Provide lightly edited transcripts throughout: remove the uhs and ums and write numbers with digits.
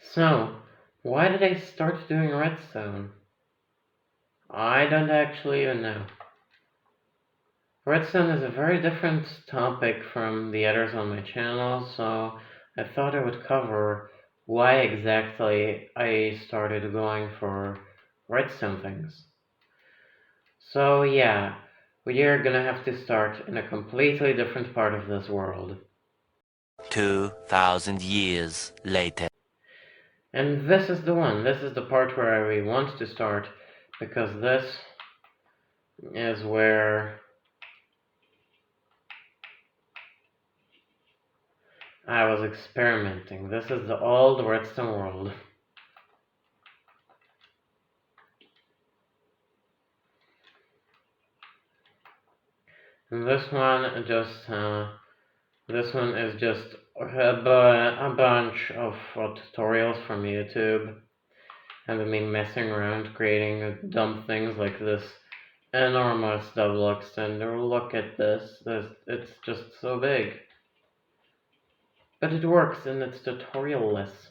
So, why did I start doing redstone? I don't actually even know. Redstone is a very different topic from the others on my channel, so I thought I would cover why exactly I started going for redstone things. So yeah, we are gonna have to start in a completely different part of this world. 2,000 years later. And this is the one, this is the part where I really want to start, because this is where I was experimenting. This is the old redstone world. And this one is just a bunch of tutorials from YouTube and me messing around creating dumb things like this enormous double extender. Look at this. It's just so big. But it works and it's tutorial-less.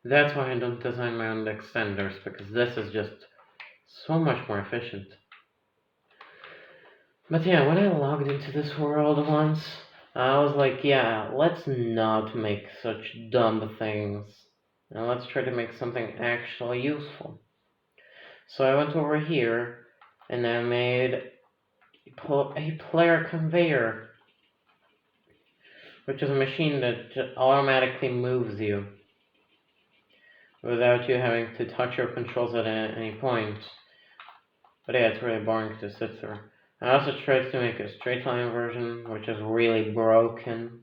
That's why I don't design my own extenders, because this is just so much more efficient. But yeah, when I logged into this world once, I was like, yeah, let's not make such dumb things. And let's try to make something actually useful. So I went over here and I made a player conveyor, which is a machine that automatically moves you without you having to touch your controls at any point. But yeah, it's really boring to sit through. I also tried to make a straight line version, which is really broken.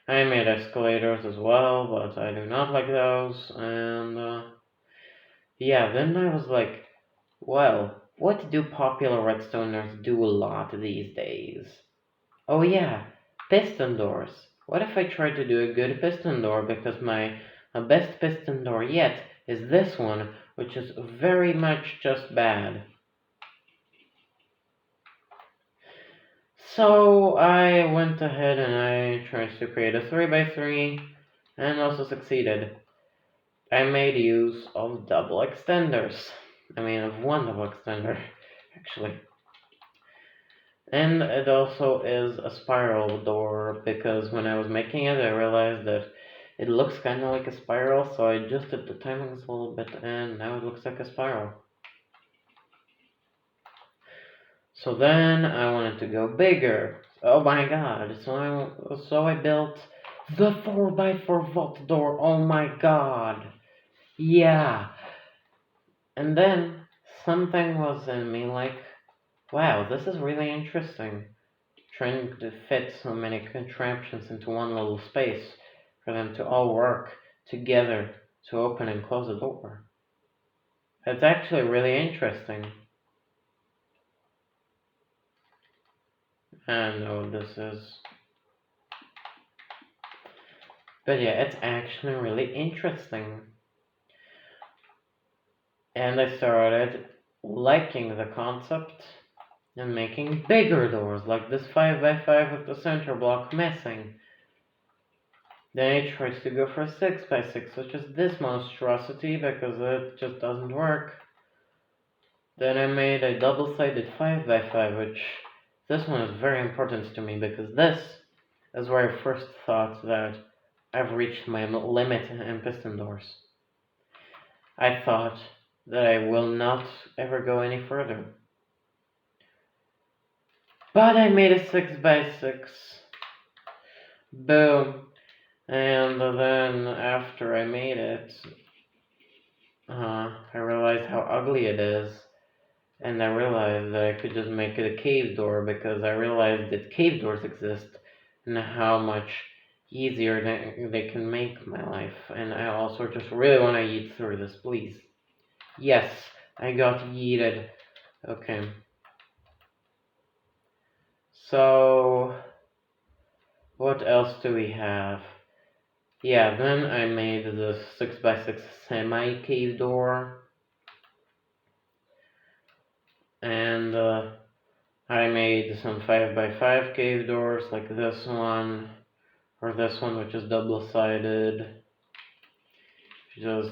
I made escalators as well, but I do not like those. And yeah, then I was like, well, what do popular redstoners do a lot these days? Oh yeah, piston doors. What if I tried to do a good piston door, because my best piston door yet is this one, which is very much just bad. So I went ahead and I tried to create a 3x3 and also succeeded. I made use of double extenders. I mean, of one double extender, actually. And it also is a spiral door, because when I was making it, I realized that it looks kind of like a spiral, so I adjusted the timings a little bit, and now it looks like a spiral. So then I wanted to go bigger. Oh my god, so I built the 4x4 vault door. Oh my god. Yeah. And then something was in me like, wow, this is really interesting. Trying to fit so many contraptions into one little space for them to all work together to open and close a door. It's actually really interesting. I know this is. But yeah, it's actually really interesting. And I started liking the concept and making bigger doors, like this 5x5 with the center block missing. Then I tried to go for 6x6, which is this monstrosity, because it just doesn't work. Then I made a double-sided 5x5, which this one is very important to me, because this is where I first thought that I've reached my limit in piston doors. I thought that I will not ever go any further. But I made a 6x6. Boom. And then after I made it, I realized how ugly it is. And I realized that I could just make it a cave door, because I realized that cave doors exist and how much easier they can make my life. And I also just really want to yeet through this, please. Yes, I got yeeted. Okay. So, what else do we have? Yeah, then I made the 6x6 semi-cave door. And I made some 5x5 cave doors, like this one, or this one, which is double-sided. Just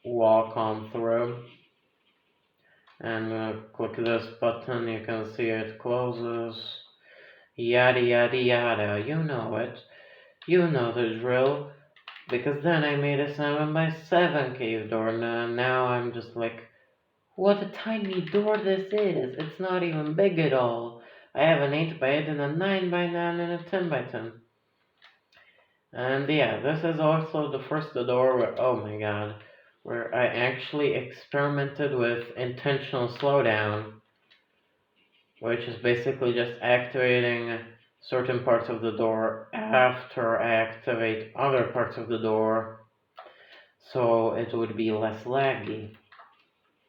walk on through. And click this button, you can see it closes. Yada yada yada, you know it. You know the drill. Because then I made a 7x7 cave door, and now I'm just like, what a tiny door this is. It's not even big at all. I have an 8x8 and a 9x9 and a 10x10. And yeah, this is also the first door where, oh my god, where I actually experimented with intentional slowdown, which is basically just activating certain parts of the door after I activate other parts of the door, so it would be less laggy.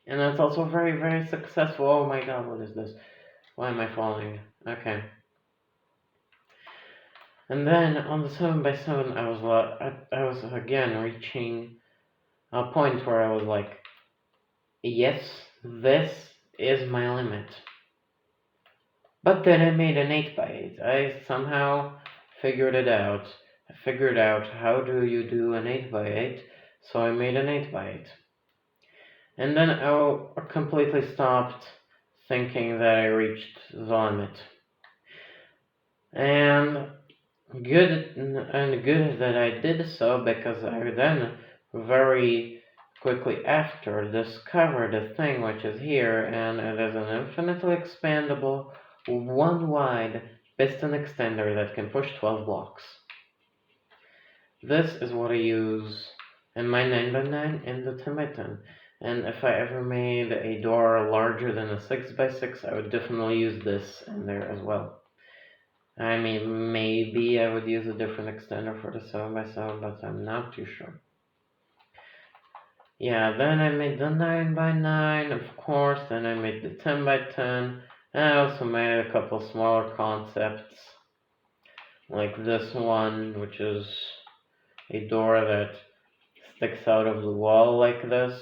And that's also very, very successful. Oh my god, what is this? Why am I falling? Okay. And then on the 7x7, I was again reaching a point where I was like, yes, this is my limit. But then I made an 8x8. I somehow figured it out. I figured out how do you do an 8x8, so I made an 8x8. And then I completely stopped thinking that I reached the limit. And good that I did so, because I then very quickly after discovered a thing which is here, and it is an infinitely expandable, one wide piston extender that can push 12 blocks. This is what I use in my 9x9 and the 10x10. And if I ever made a door larger than a 6x6, I would definitely use this in there as well. I mean, maybe I would use a different extender for the 7x7, but I'm not too sure. Yeah, then I made the 9x9, of course, then I made the 10x10, and I also made a couple smaller concepts, like this one, which is a door that sticks out of the wall like this.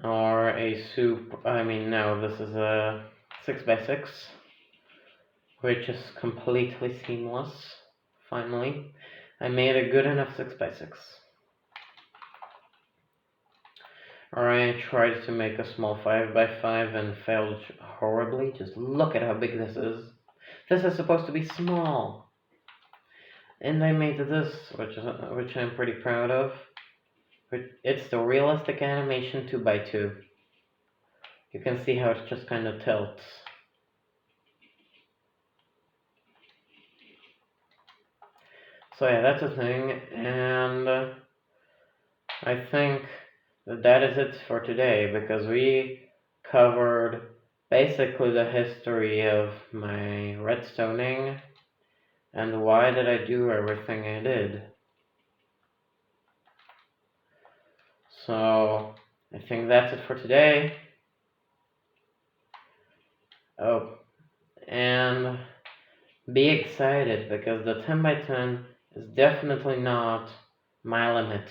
Or a no, this is a 6x6, which is completely seamless. Finally, I made a good enough 6x6. Or I tried to make a small 5x5 and failed horribly. Just look at how big this is. This is supposed to be small. And I made this, which I'm pretty proud of. It's the realistic animation 2x2. You can see how it just kind of tilts. So yeah, that's a thing, and I think that is it for today, because we covered basically the history of my redstoning and why did I do everything I did. So I think that's it for today. Oh, and be excited, because the 10x10 is definitely not my limit.